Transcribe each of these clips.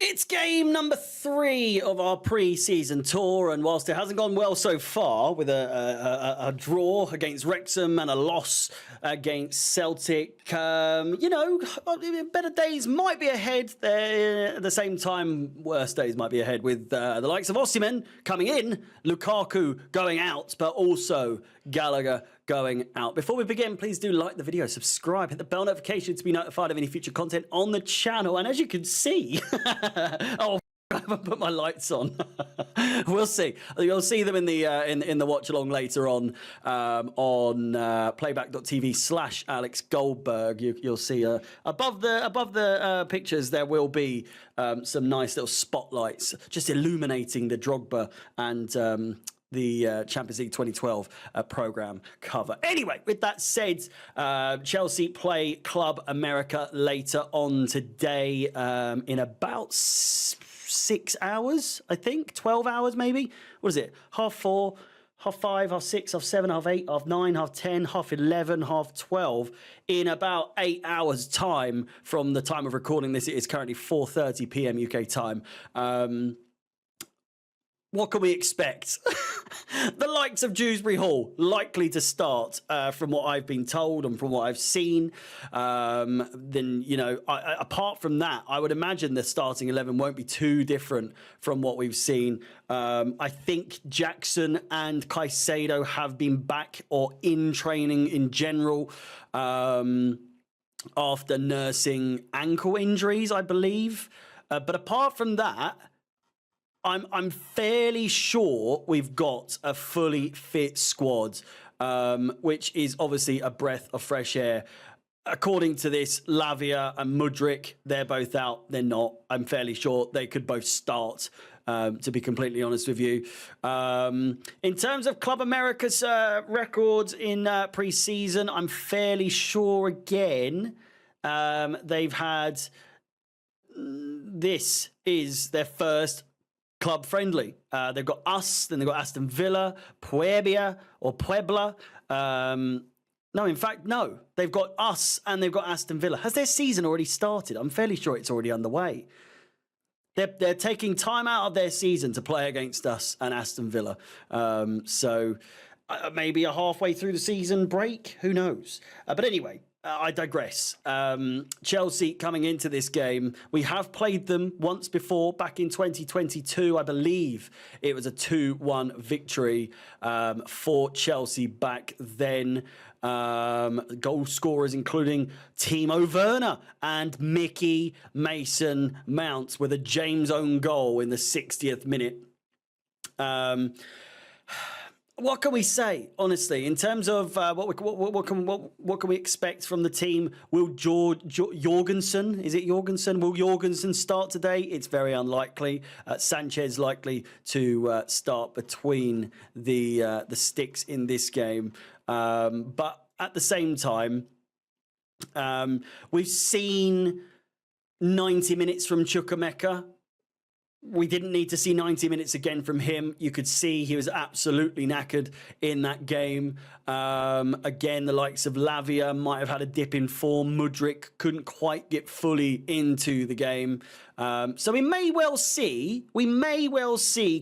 It's game number 3 of our pre-season tour, and whilst it hasn't gone well so far, with a draw against Wrexham and a loss against Celtic, you know, better days might be ahead. At the same time, worse days might be ahead with the likes of Osimhen coming in, Lukaku going out, but also Gallagher going out. Before we begin, please do like the video, subscribe, hit the bell notification to be notified of any future content on the channel. And as you can see, oh, I haven't put my lights on. We'll see. You'll see them in the watch along later on playback.tv/Alex Goldberg. You'll see above the pictures there will be some nice little spotlights just illuminating the Drogba and the Champions League 2012 program cover. Anyway, with that said, Chelsea play Club America later on today in about 6 hours, I think, 12 hours maybe. What is it? 4:30, 5:30, 6:30, 7:30, 8:30, 9:30, 10:30, 11:30, 12:30. In about 8 hours' time from the time of recording this, it is currently 4:30 p.m. UK time. What can we expect? The likes of Dewsbury Hall likely to start, from what I've been told and from what I've seen. Then, you know, apart from that, I would imagine the starting 11 won't be too different from what we've seen. I think Jackson and Caicedo have been back or in training in general after nursing ankle injuries, I believe. But apart from that, I'm fairly sure we've got a fully fit squad, which is obviously a breath of fresh air. According to this, Lavia and Mudryk, they're both out. They're not. I'm fairly sure they could both start, to be completely honest with you. In terms of Club America's records in pre-season, I'm fairly sure, again, they've had... This is their first club friendly. They've got us, then they've got Aston Villa, Puebla. No, in fact, no. They've got us and they've got Aston Villa. Has their season already started? I'm fairly sure it's already underway. They're taking time out of their season to play against us and Aston Villa. So maybe a halfway through the season break. Who knows? But anyway, I digress. Chelsea coming into this game, we have played them once before back in 2022. I believe it was a 2-1 victory for Chelsea back then. Goal scorers including Timo Werner and Mickey Mason-Mount with a James own goal in the 60th minute. What can we say, honestly, in terms of what can we expect from the team? Will Jorgensen, is it Jorgensen? Will Jorgensen start today? It's very unlikely. Sanchez likely to start between the sticks in this game. But at the same time, we've seen 90 minutes from Chukwuemeka. We didn't need to see 90 minutes again from him. You could see he was absolutely knackered in that game. Again, the likes of Lavia might have had a dip in form. Mudryk couldn't quite get fully into the game. So we may well see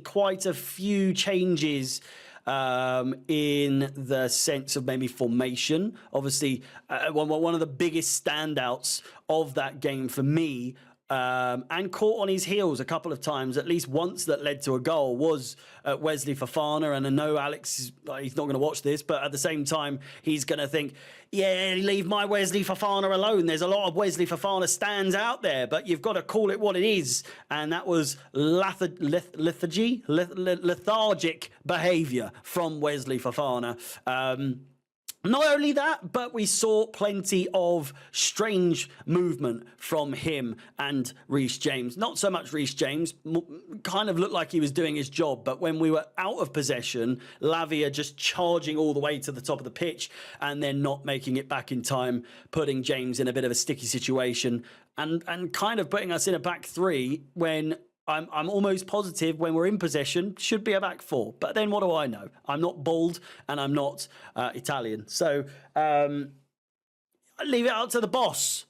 quite a few changes in the sense of maybe formation. Obviously, one of the biggest standouts of that game for me, and caught on his heels a couple of times, at least once that led to a goal, was Wesley Fofana. And I know Alex, he's not going to watch this, but at the same time, he's going to think, yeah, leave my Wesley Fofana alone. There's a lot of Wesley Fofana stands out there, but you've got to call it what it is. And that was lethargic behaviour from Wesley Fofana. Not only that, but we saw plenty of strange movement from him and Reece James. Not so much Reece James, kind of looked like he was doing his job, but when we were out of possession, Lavia just charging all the way to the top of the pitch and then not making it back in time, putting James in a bit of a sticky situation and kind of putting us in a back three when I'm almost positive when we're in possession should be a back four. But then what do I know? I'm not bald and I'm not Italian. So I leave it out to the boss.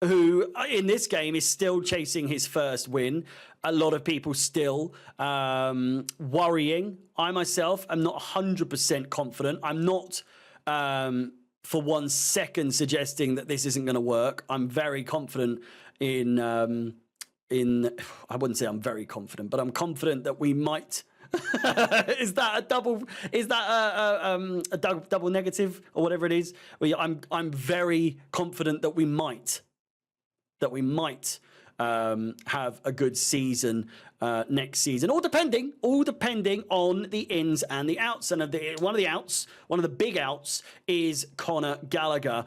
who in this game is still chasing his first win. A lot of people still worrying. I myself am not 100% confident. I'm not for 1 second suggesting that this isn't going to work. I'm very confident in I wouldn't say I'm very confident, but I'm confident that we might. Is that a double? Is that a double negative or whatever it is? I'm very confident that we might have a good season next season, all depending on the ins and the outs. And one of the big outs is Conor Gallagher,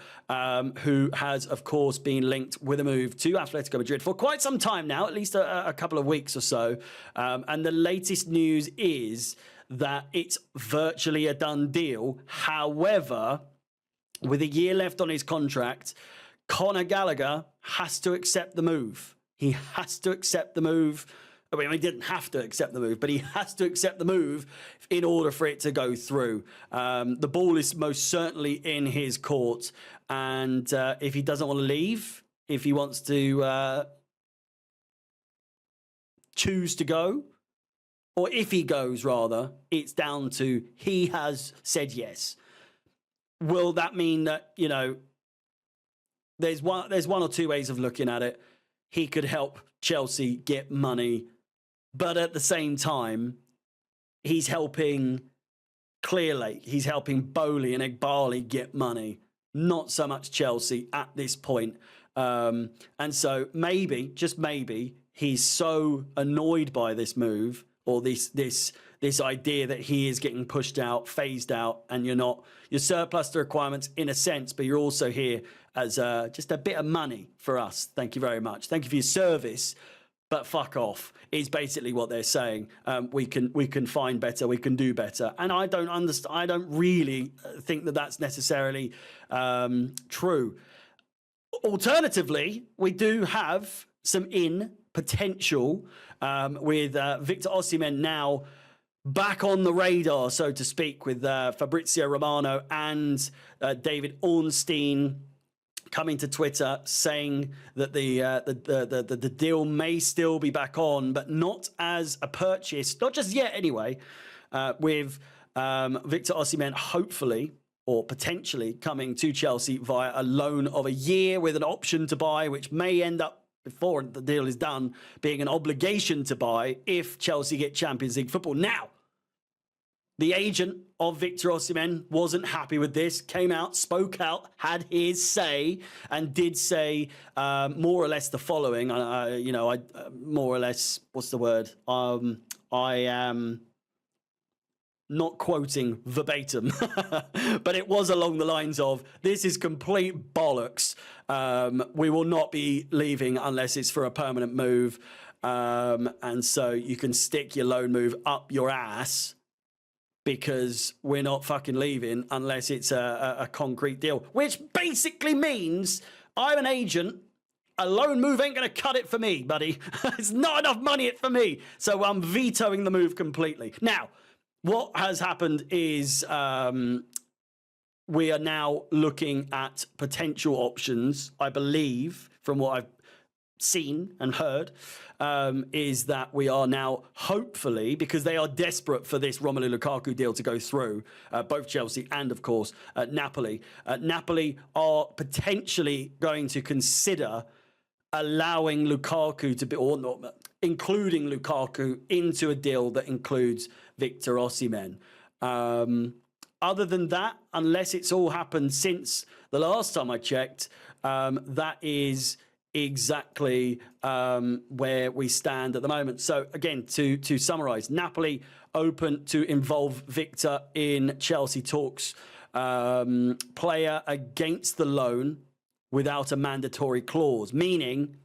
who has, of course, been linked with a move to Atletico Madrid for quite some time now, at least a couple of weeks or so. And the latest news is that it's virtually a done deal. However, with a year left on his contract, Conor Gallagher has to accept the move. He has to accept the move. I mean, he didn't have to accept the move, but he has to accept the move in order for it to go through. The ball is most certainly in his court. And if he doesn't want to leave, if he wants to choose to go, or if he goes, rather, it's down to he has said yes. Will that mean that, you know, there's one or two ways of looking at it. He could help Chelsea get money, but at the same time, he's helping Clearlake, he's helping Bowley and Egbali get money, not so much Chelsea at this point. And so maybe, just maybe, he's so annoyed by this move or this idea that he is getting pushed out, phased out, and you're surplus to requirements in a sense, but you're also here as just a bit of money for us. Thank you very much. Thank you for your service, but fuck off is basically what they're saying. We can find better. We can do better. And I don't understand. I don't really think that that's necessarily true. Alternatively, we do have some potential with Victor Osimhen now back on the radar, so to speak, with Fabrizio Romano and David Ornstein coming to Twitter saying that the deal may still be back on, but not as a purchase, not just yet anyway, with Victor Osimhen hopefully or potentially coming to Chelsea via a loan of a year with an option to buy, which may end up, before the deal is done, being an obligation to buy if Chelsea get Champions League football. Now, the agent of Victor Osimhen wasn't happy with this, came out, spoke out, had his say, and did say more or less the following. More or less, what's the word? I am not quoting verbatim, but it was along the lines of, this is complete bollocks. We will not be leaving unless it's for a permanent move. And so you can stick your loan move up your ass, because we're not fucking leaving unless it's a concrete deal, which basically means I'm an agent. A loan move ain't going to cut it for me, buddy. It's not enough money for me. So I'm vetoing the move completely. Now, what has happened is we are now looking at potential options, I believe, from what I've seen and heard, is that we are now hopefully, because they are desperate for this Romelu Lukaku deal to go through, both Chelsea and, of course, Napoli. Napoli are potentially going to consider allowing Lukaku to be, or not, including Lukaku into a deal that includes Victor Osimhen. Other than that, unless it's all happened since the last time I checked, that is exactly where we stand at the moment. So again, to summarise, Napoli open to involve Victor in Chelsea talks. Player against the loan without a mandatory clause, meaning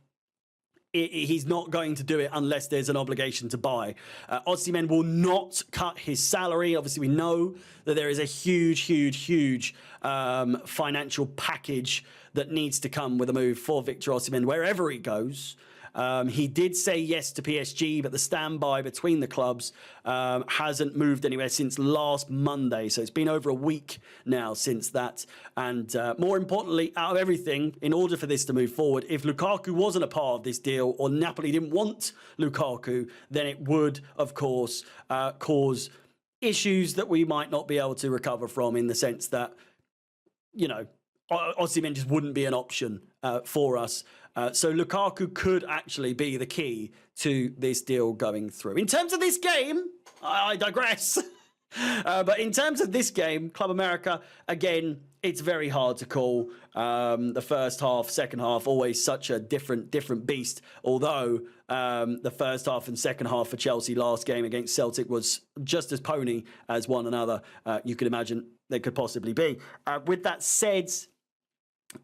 he's not going to do it unless there's an obligation to buy. Osimhen will not cut his salary. Obviously, we know that there is a huge financial package that needs to come with a move for Victor Osimhen wherever he goes. He did say yes to PSG, but the standby between the clubs hasn't moved anywhere since last Monday. So it's been over a week now since that. And more importantly, out of everything, in order for this to move forward, if Lukaku wasn't a part of this deal or Napoli didn't want Lukaku, then it would, of course, cause issues that we might not be able to recover from, in the sense that, you know, Osimhen just wouldn't be an option for us. So Lukaku could actually be the key to this deal going through. In terms of this game, I digress. But in terms of this game, Club America, again, it's very hard to call. The first half, second half, always such a different beast. Although the first half and second half for Chelsea last game against Celtic was just as pony as one another, you could imagine they could possibly be. With that said,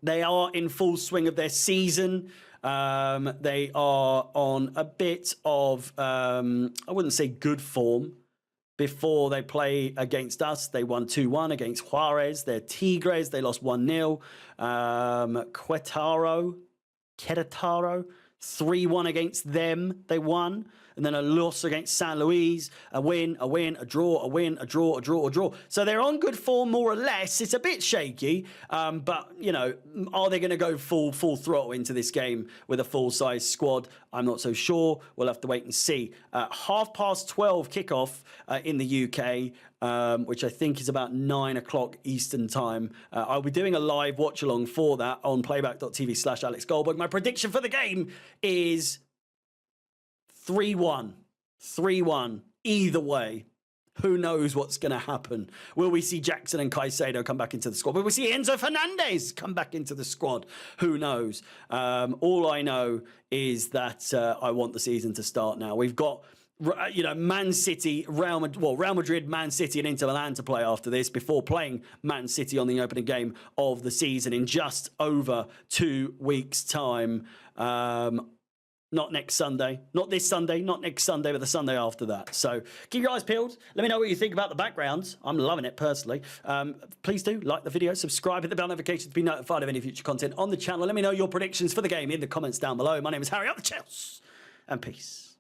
they are in full swing of their season. They are on a bit of, I wouldn't say good form. Before they play against us, they won 2-1 against Juarez. They're Tigres. They lost 1-0. Querétaro, 3-1 against them. They won. And then a loss against San Luis, a win, a draw, a win, a draw, a draw, a draw. So they're on good form, more or less. It's a bit shaky, but, you know, are they going to go full throttle into this game with a full-size squad? I'm not so sure. We'll have to wait and see. 12:30 kickoff in the UK, which I think is about 9 o'clock Eastern time. I'll be doing a live watch-along for that on playback.tv/Alex Goldberg. My prediction for the game is 3-1. 3-1. Either way. Who knows what's going to happen? Will we see Jackson and Caicedo come back into the squad? Will we see Enzo Fernandez come back into the squad? Who knows? All I know is that I want the season to start now. We've got, you know, Man City, Real Madrid, Man City and Inter Milan to play after this, before playing Man City on the opening game of the season in just over 2 weeks' time. Not next Sunday, not this Sunday, not next Sunday, but the Sunday after that. So keep your eyes peeled. Let me know what you think about the backgrounds. I'm loving it personally. Please do like the video, subscribe, hit the bell notification to be notified of any future content on the channel. Let me know your predictions for the game in the comments down below. My name is Harry, up the Chelsea, and peace.